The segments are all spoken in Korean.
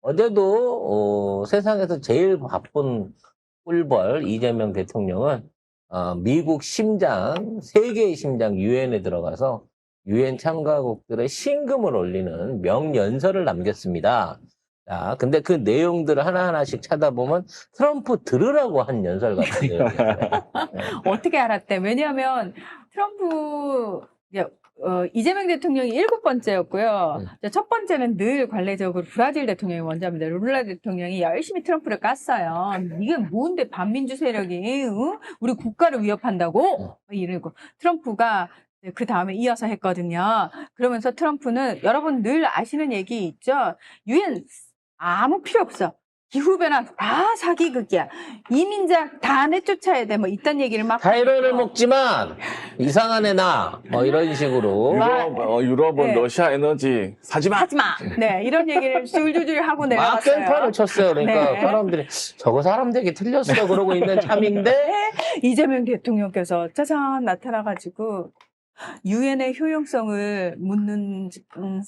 어제도 세상에서 제일 바쁜 꿀벌 이재명 대통령은 미국 심장, 세계의 심장 유엔에 들어가서 유엔 참가국들의 신금을 올리는 명연설을 남겼습니다. 자, 근데 그 내용들을 하나하나씩 찾아보면 트럼프 들으라고 한 연설 같은 내용이었어요. 네. 어떻게 알았대? 왜냐하면 트럼프 이재명 대통령이 7번째였고요. 첫 번째는 늘 관례적으로 브라질 대통령이 먼저입니다. 룰라 대통령이 열심히 트럼프를 깠어요. 이게 뭔데 반민주 세력이 우리 국가를 위협한다고? 이러고 트럼프가 그 다음에 이어서 했거든요. 그러면서 트럼프는 여러분 늘 아시는 얘기 있죠? 유엔 아무 필요 없어. 기후변화 다 사기극이야. 이민자 다 내쫓아야 돼. 뭐 이딴 얘기를 막. 타이레놀 먹지만 이상한 애나 뭐 이런 식으로. 유럽은 네. 러시아 에너지 사지 마. 하지 마. 네, 이런 얘기를 줄줄줄 하고 막 내려갔어요. 깽판을 쳤어요. 그러니까 네. 사람들이 저거 사람 되게 틀렸어 그러고 있는 참인데 이재명 대통령께서 짜잔 나타나가지고 유엔의 효용성을 묻는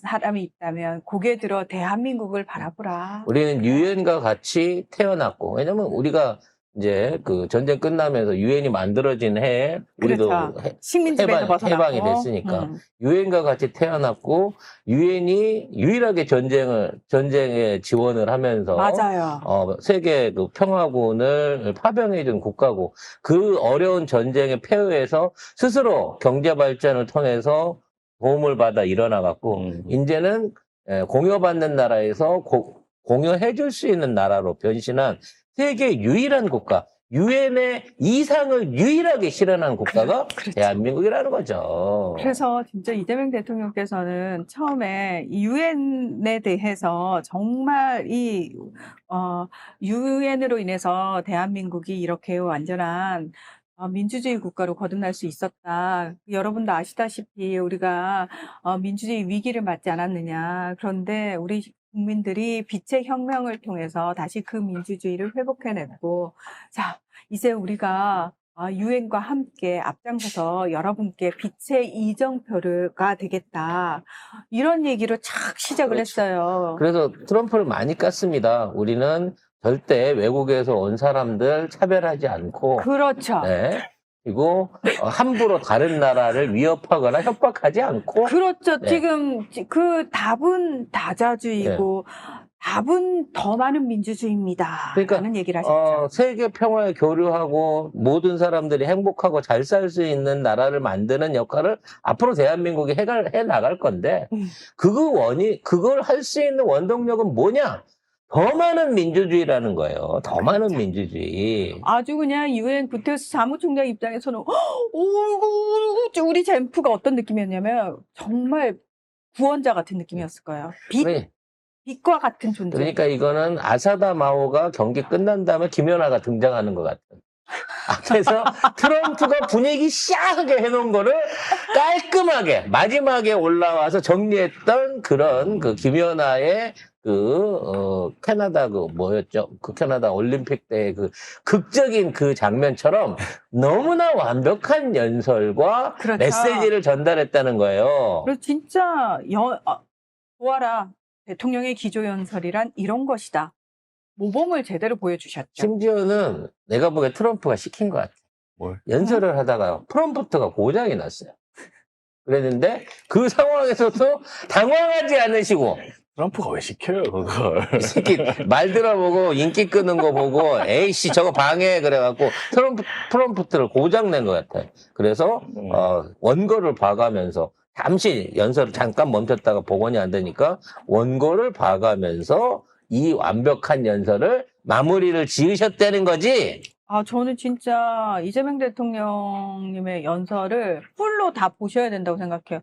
사람이 있다면 고개 들어 대한민국을 바라보라. 우리는 유엔과 같이 태어났고, 왜냐면 우리가 이제 그 전쟁 끝나면서 유엔이 만들어진 해에 우리도 그렇죠. 식민지배에서 벗어나고. 해방이 됐으니까 유엔과 같이 태어났고 유엔이 유일하게 전쟁에 지원을 하면서 맞아요. 세계 그 평화군을 파병해준 국가고 그 어려운 전쟁의 폐허에서 스스로 경제 발전을 통해서 도움을 받아 일어나갖고 이제는 공여받는 나라에서 공여해줄 수 있는 나라로 변신한 세계 유일한 국가, 유엔의 이상을 유일하게 실현한 국가가 그렇죠. 대한민국이라는 거죠. 그래서 진짜 이재명 대통령께서는 처음에 유엔에 대해서 정말 유엔으로 인해서 대한민국이 이렇게 완전한 민주주의 국가로 거듭날 수 있었다. 여러분도 아시다시피 우리가 민주주의 위기를 맞지 않았느냐. 그런데 우리 국민들이 빛의 혁명을 통해서 다시 그 민주주의를 회복해냈고, 자, 이제 우리가 유엔과 함께 앞장서서 여러분께 빛의 이정표가 되겠다. 이런 얘기로 착 시작을 그렇죠. 했어요. 그래서 트럼프를 많이 깠습니다. 우리는 절대 외국에서 온 사람들 차별하지 않고, 그렇죠. 네. 그리고 함부로 다른 나라를 위협하거나 협박하지 않고, 그렇죠. 네. 지금 그 답은 다자주의고 답은 더 많은 민주주의입니다. 그러니까 라는 얘기를 하셨죠. 세계 평화에 교류하고 모든 사람들이 행복하고 잘 살 수 있는 나라를 만드는 역할을 앞으로 대한민국이 해 나갈 건데 그걸 할 수 있는 원동력은 뭐냐? 더 많은 민주주의라는 거예요. 더 많은 민주주의. 아주 그냥 유엔 구테르스 사무총장 입장에서는 어이구 우리 젠프가 어떤 느낌이었냐면 정말 구원자 같은 느낌이었을 거예요. 빛과 같은 존재. 그러니까 이거는 아사다 마오가 경기 끝난 다음에 김연아가 등장하는 것 같은. 그래서 트럼프가 분위기 샤하게 해놓은 거를 깔끔하게 마지막에 올라와서 정리했던 그런 그 김연아의 캐나다 뭐였죠? 그 캐나다 올림픽 때 그 극적인 그 장면처럼 너무나 완벽한 연설과 그렇죠. 메시지를 전달했다는 거예요. 그래서 진짜 보아라. 대통령의 기조연설이란 이런 것이다. 모범을 제대로 보여주셨죠. 심지어는 내가 보기에 트럼프가 시킨 것 같아. 뭘? 연설을 하다가 프롬프트가 고장이 났어요. 그랬는데 그 상황에서도 당황하지 않으시고 트럼프가 왜 시켜요, 그걸? 이 새끼 말 들어보고 인기 끄는 거 보고 에이씨 저거 방해 그래갖고 프롬프트를 고장 낸 것 같아요. 그래서 원고를 봐가면서 잠시 연설을 잠깐 멈췄다가 복원이 안 되니까 원고를 봐가면서 이 완벽한 연설을 마무리를 지으셨다는 거지. 저는 진짜 이재명 대통령님의 연설을 풀로 다 보셔야 된다고 생각해요.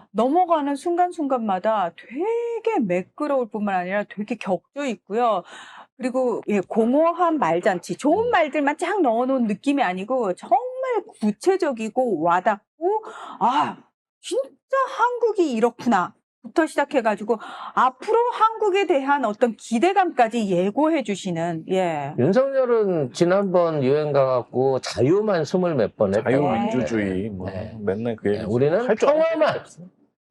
넘어가는 순간순간마다 되게 매끄러울 뿐만 아니라 되게 격조 있고요. 그리고 공허한 말잔치, 좋은 말들만 쫙 넣어놓은 느낌이 아니고 정말 구체적이고 와닿고 진짜 한국이 이렇구나. 부터 시작해가지고 앞으로 한국에 대한 어떤 기대감까지 예고해 주시는 윤석열은 지난번 유엔 가갖고 자유만 20몇 번 했다. 자유민주주의 맨날 그 얘기. 우리는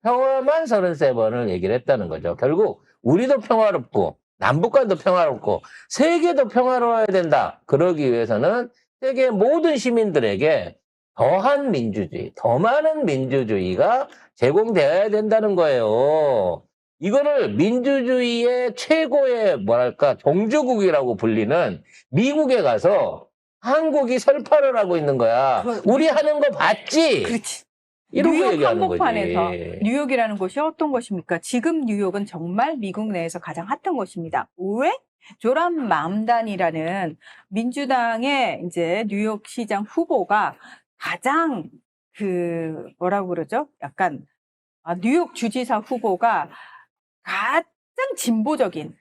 평화만 33번을 얘기를 했다는 거죠. 결국 우리도 평화롭고 남북간도 평화롭고 세계도 평화로워야 된다. 그러기 위해서는 세계 모든 시민들에게 더한 민주주의, 더 많은 민주주의가 제공되어야 된다는 거예요. 이거를 민주주의의 최고의 뭐랄까 종주국이라고 불리는 미국에 가서 한국이 설파를 하고 있는 거야. 우리 하는 거 봤지? 그렇지. 이런 거 뉴욕 얘기하는 거지. 한복판에서 뉴욕이라는 곳이 어떤 곳입니까? 지금 뉴욕은 정말 미국 내에서 가장 핫한 곳입니다. 왜? 조람 맘단이라는 민주당의 이제 뉴욕 시장 후보가 가장 뭐라고 그러죠? 약간 뉴욕 주지사 후보가 가장 진보적인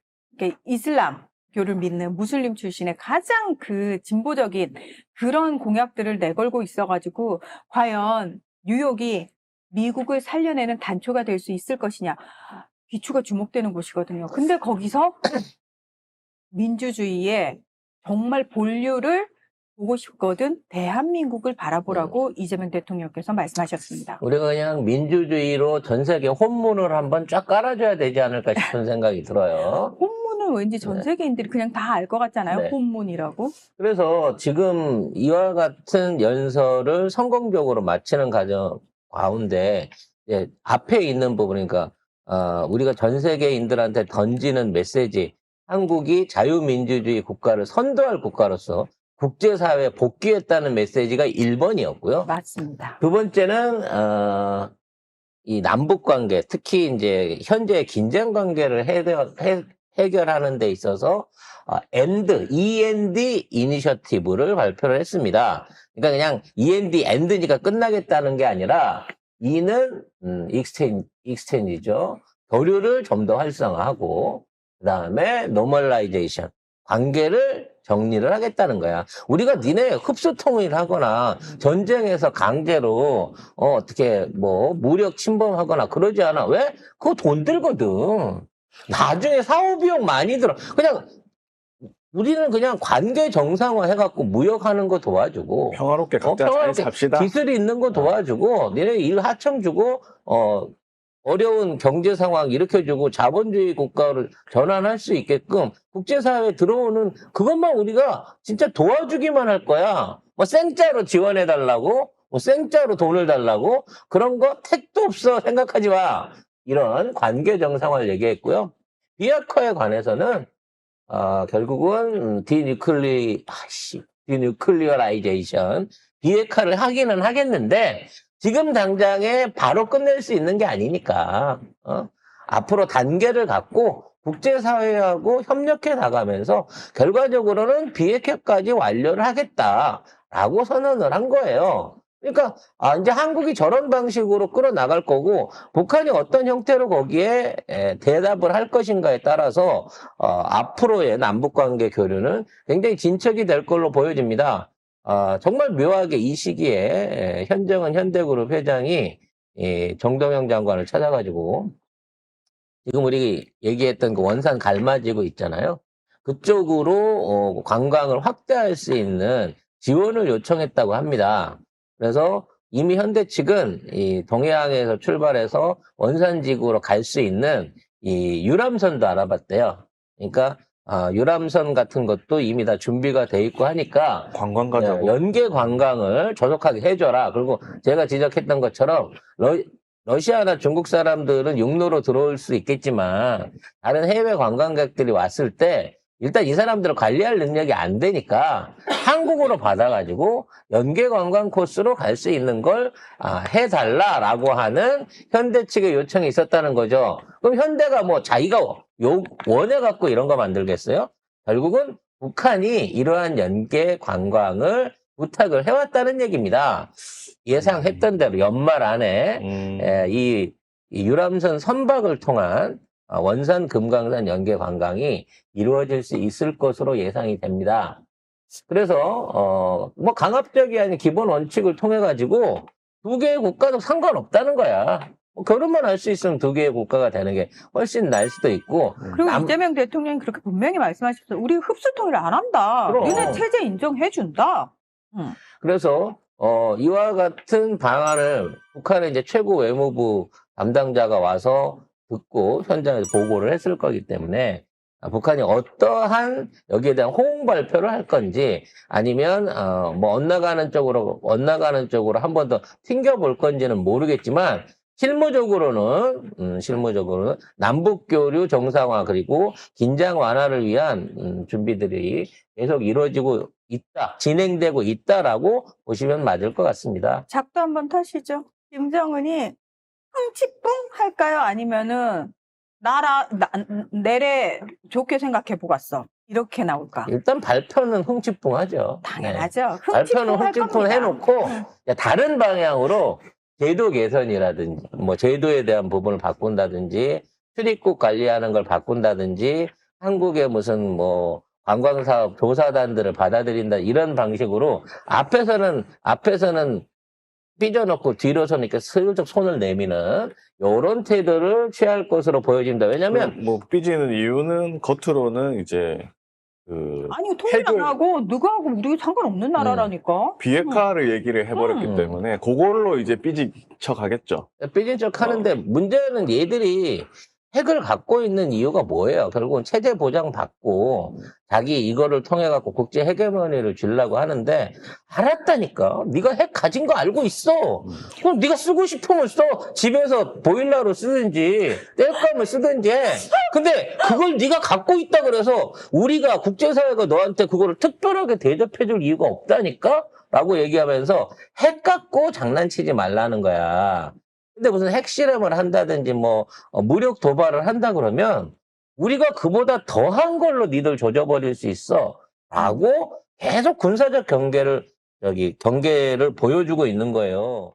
이슬람교를 믿는 무슬림 출신의 가장 진보적인 그런 공약들을 내걸고 있어가지고 과연 뉴욕이 미국을 살려내는 단초가 될 수 있을 것이냐 귀추가 주목되는 곳이거든요. 근데 거기서 민주주의의 정말 본류를 보고 싶거든 대한민국을 바라보라고 이재명 대통령께서 말씀하셨습니다. 우리가 그냥 민주주의로 전 세계 혼문을 한번 쫙 깔아줘야 되지 않을까 싶은 생각이 들어요. 혼문은 왠지 전 세계인들이 그냥 다 알 것 같잖아요. 네. 혼문이라고. 그래서 지금 이와 같은 연설을 성공적으로 마치는 과정 가운데 이제 앞에 있는 부분이니까 우리가 전 세계인들한테 던지는 메시지, 한국이 자유민주주의 국가를 선도할 국가로서 국제사회에 복귀했다는 메시지가 1번이었고요. 맞습니다. 두 번째는 이 남북 관계, 특히 이제 현재 긴장 관계를 해결하는 데 있어서 END 이니셔티브를 발표를 했습니다. 그러니까 그냥 END니까 끝나겠다는 게 아니라 E는 익스텐지죠. 교류를 좀 더 활성화하고 그다음에 노멀라이제이션, 관계를 정리를 하겠다는 거야. 우리가 니네 흡수통일 하거나 전쟁에서 강제로 어떻게 뭐 무력 침범하거나 그러지 않아. 왜? 그거 돈 들거든. 나중에 사후비용 많이 들어. 그냥 우리는 그냥 관계 정상화 해갖고 무역하는 거 도와주고 평화롭게 각자 잘 평화롭게 삽시다. 기술이 있는 거 도와주고 니네 일 하청 주고 어려운 경제 상황 일으켜주고 자본주의 국가를 전환할 수 있게끔 국제사회에 들어오는 그것만 우리가 진짜 도와주기만 할 거야. 뭐 생짜로 지원해달라고, 뭐 생짜로 돈을 달라고 그런 거 택도 없어. 생각하지 마. 이런 관계 정상화를 얘기했고요. 비핵화에 관해서는 결국은 디뉴클리어라이제이션 비핵화를 하기는 하겠는데 지금 당장에 바로 끝낼 수 있는 게 아니니까 앞으로 단계를 갖고 국제사회하고 협력해 나가면서 결과적으로는 비핵화까지 완료를 하겠다라고 선언을 한 거예요. 그러니까 이제 한국이 저런 방식으로 끌어나갈 거고 북한이 어떤 형태로 거기에 대답을 할 것인가에 따라서 앞으로의 남북관계 교류는 굉장히 진척이 될 걸로 보여집니다. 정말 묘하게 이 시기에 현정은 현대그룹 회장이 정동영 장관을 찾아가지고 지금 우리 얘기했던 그 원산 갈마지구 있잖아요. 그쪽으로 관광을 확대할 수 있는 지원을 요청했다고 합니다. 그래서 이미 현대 측은 이 동해항에서 출발해서 원산지구로 갈 수 있는 이 유람선도 알아봤대요. 그러니까 유람선 같은 것도 이미 다 준비가 돼 있고 하니까 관광 가자고. 연계 관광을 조속하게 해줘라. 그리고 제가 지적했던 것처럼 러시아나 중국 사람들은 육로로 들어올 수 있겠지만 다른 해외 관광객들이 왔을 때 일단 이 사람들을 관리할 능력이 안 되니까 한국으로 받아가지고 연계 관광 코스로 갈 수 있는 걸 해달라라고 하는 현대 측의 요청이 있었다는 거죠. 그럼 현대가 뭐 자기가 원해갖고 이런 거 만들겠어요? 결국은 북한이 이러한 연계 관광을 부탁을 해왔다는 얘기입니다. 예상했던 대로 연말 안에 이 유람선 선박을 통한 원산 금강산 연계 관광이 이루어질 수 있을 것으로 예상이 됩니다. 그래서 뭐 강압적이 아닌 기본 원칙을 통해 가지고 두 개의 국가도 상관없다는 거야. 결혼만 할 수 있으면 두 개의 국가가 되는 게 훨씬 나을 수도 있고. 그리고 이재명 대통령이 그렇게 분명히 말씀하셨어요. 우리 흡수통일 안 한다. 그럼. 니네 체제 인정해준다. 그래서 이와 같은 방안을 북한의 이제 최고 외무부 담당자가 와서 듣고 현장에서 보고를 했을 거기 때문에 북한이 어떠한 여기에 대한 호응 발표를 할 건지 아니면 뭐 엇나가는 쪽으로 한 번 더 튕겨볼 건지는 모르겠지만 실무적으로는 남북 교류 정상화 그리고 긴장 완화를 위한 준비들이 계속 이루어지고 있다, 진행되고 있다라고 보시면 맞을 것 같습니다. 작도 한번 타시죠. 김정은이 흥치뿡 할까요? 아니면은 내래 좋게 생각해 보겠어. 이렇게 나올까? 일단 발표는 흥칫뿡하죠. 당연하죠. 발표는 할 흥칫뿡 겁니다. 해놓고 다른 방향으로 제도 개선이라든지 뭐 제도에 대한 부분을 바꾼다든지 출입국 관리하는 걸 바꾼다든지 한국의 무슨 뭐 관광사업 조사단들을 받아들인다 이런 방식으로 앞에서는 삐져놓고 뒤로서는 이렇게 슬쩍 손을 내미는 이런 태도를 취할 것으로 보여진다. 왜냐면 뭐 삐지는 이유는 겉으로는 이제 그 아니 통일 안 하고 누구하고 우리 상관없는 나라라니까. 비핵화를 얘기를 해버렸기 때문에 그걸로 이제 삐지쳐 가겠죠. 삐진 척 하는데 문제는 얘들이 핵을 갖고 있는 이유가 뭐예요? 결국은 체제 보장 받고 자기 이거를 통해 갖고 국제 헤게모니를 주려고 하는데 알았다니까. 네가 핵 가진 거 알고 있어. 그럼 네가 쓰고 싶으면 써. 집에서 보일러로 쓰든지 뗄감을 쓰든지 해. 근데 그걸 네가 갖고 있다 그래서 우리가 국제사회가 너한테 그거를 특별하게 대접해 줄 이유가 없다니까? 라고 얘기하면서 핵 갖고 장난치지 말라는 거야. 근데 무슨 핵실험을 한다든지 뭐 무력 도발을 한다 그러면 우리가 그보다 더한 걸로 니들 조져버릴 수 있어 라고 계속 군사적 경계를 보여주고 있는 거예요.